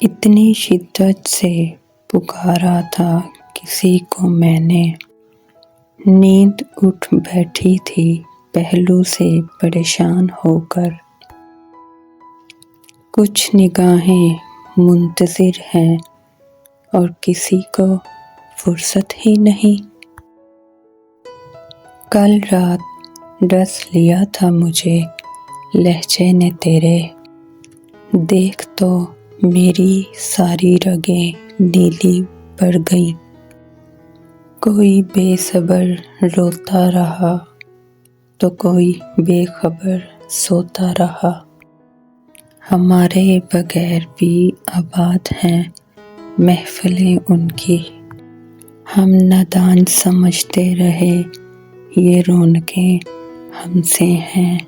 اتنی شدت سے پکارا تھا کسی کو میں نے، نیند اٹھ بیٹھی تھی پہلو سے پریشان ہو کر۔ کچھ نگاہیں منتظر ہیں اور کسی کو فرصت ہی نہیں۔ کل رات ڈس لیا تھا مجھے لہجے نے تیرے، دیکھ تو میری ساری رگیں نیلی پڑ گئیں۔ کوئی بے صبر روتا رہا تو کوئی بے خبر سوتا رہا۔ ہمارے بغیر بھی آباد ہیں محفلیں ان کی، ہم نادان سمجھتے رہے یہ رونقیں ہم سے ہیں۔